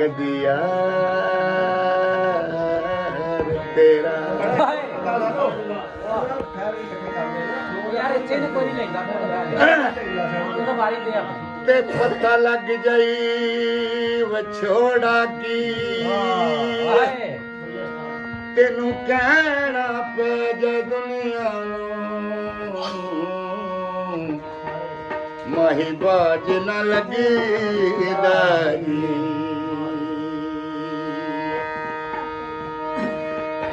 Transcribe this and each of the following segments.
ਕਦੀ ਤੇਰਾ ਯਾਰ ਇੱਥੇ ਨੇ ਕੋਈ ਨਹੀਂ ਲੈਂਦਾ ਉਹਦਾ ਵਾਰੀ ਦੇ ਆ ਤੇ ਪਤਾ ਲੱਗ ਜਾਈ ਵਿਛੋੜਾ ਕੀ ਤੈਨੂੰ ਕਹਿਣਾ ਪੈ ਜੇ ਦੁਨੀਆ ਨੂੰ ਮਾਹੀ ਬਾਜ ਨਾ ਲੱਗੀ ਦਾਈ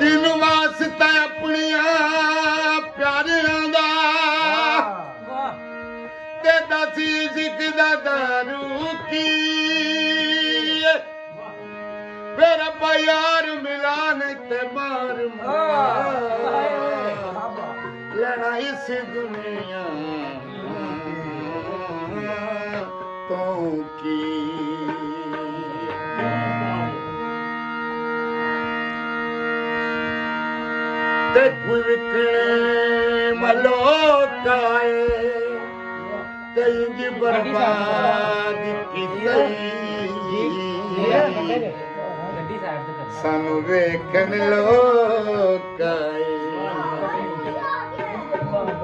ਤੈਨੂੰ ਵਾਸਤਾ ਆਪਣੀਆਂ ਪਿਆਰਿਆਂ ਦਾ ਤੇ ਦਸੀ ਸਿੱਖਦਾ ਦਾਰੂ ਕੀ ਫਿਰ ਰੱਬਾ ਯਾਰ ਮਿਲਾਨ ਤੇ ਮਾਰ ਲੈਣਾ ਇਸ ਦੁਨੀਆ ਤੋਂ ਕੀ ਤੇ ਕੋਈ ਵਿਕਣੇ ਮਲੋਕਾਏ ਤੇ ਇੰਜ ਬਰਬਾਦ ਕੀਤੀ ਸਾਨੂੰ ਵੇਖਣ ਲੋਕਾਏ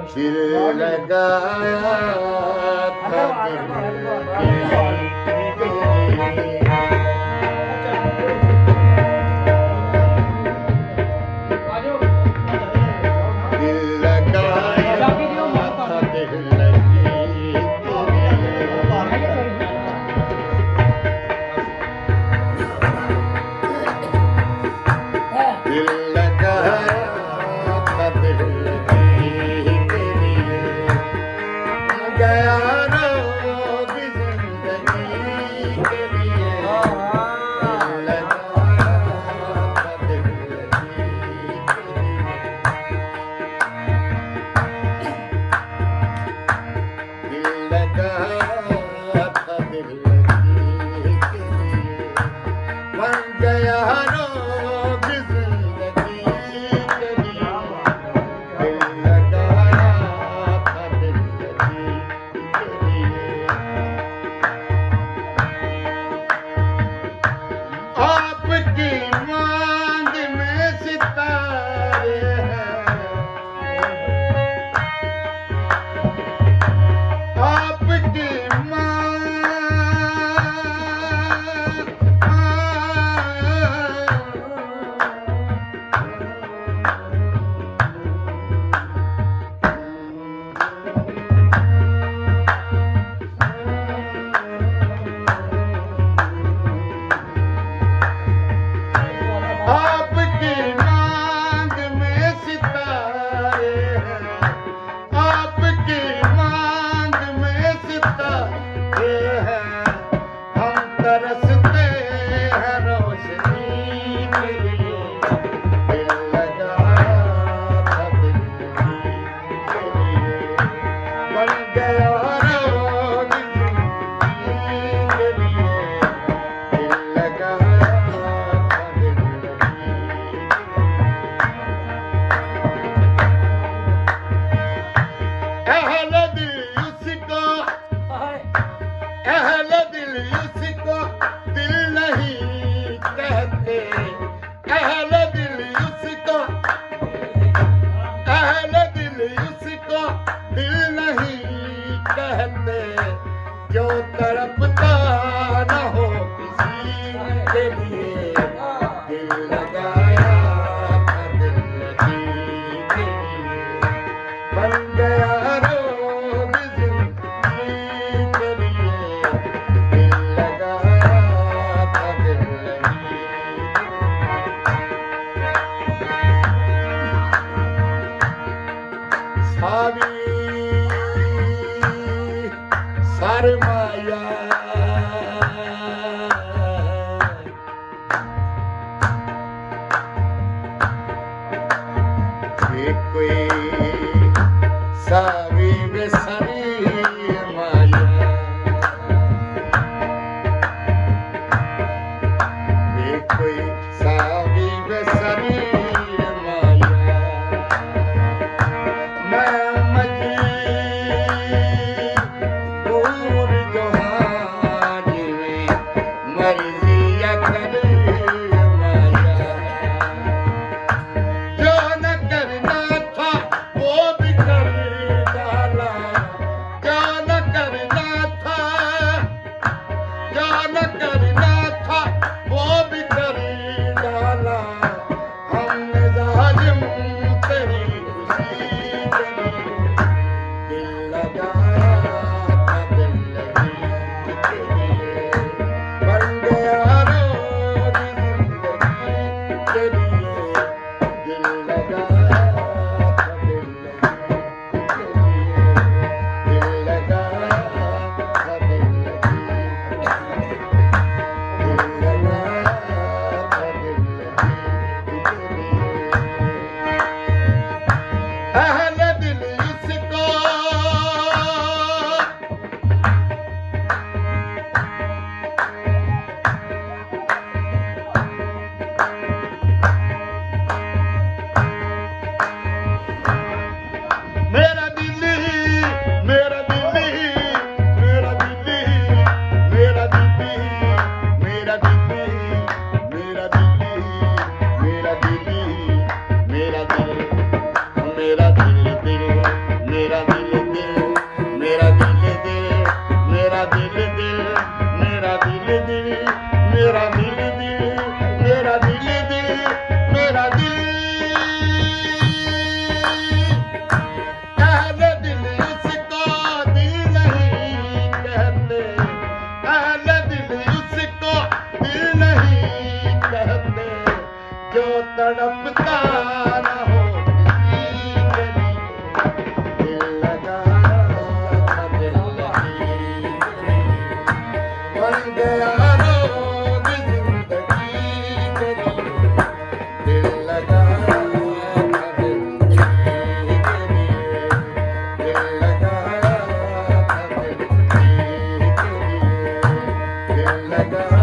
ਸਿਰ ਲਗਾਇਆ नाजिम तेरी खुशी के लिए दिल लगाया था दिल लगी तेरे लिए बन गया रोज जिंदगी के लिए दिल लगाया था दिल लगी तेरे लिए दिल लगाया था दिल लगी दिल लगाया था दिल लगी तेरे अहले दिल इसको मेरा दिल ही मेरा दिल ही मेरा दिल ही मेरा दिल ही मेरा दिल ही मेरा दिल ही मेरा दिल ही मेरा दिल मेरा दिल दिल मेरा दिल दिल मेरा दिल दिल मेरा दिल दिल मेरा दिल दिल मेरा दिल दिल मेरा दिल दिल मेरा दिल अहले दिल उसको दिल नहीं कहते अहले दिल उसको दिल नहीं कहते जो तड़पता न हो किसी के लिए दिल लगाया था दिल लगी बन गया रोज जिंदगी के लिए दिल लगाया था दिल लगी के लिए दिल लगाया था दिल लगी के लिए दिल लगाया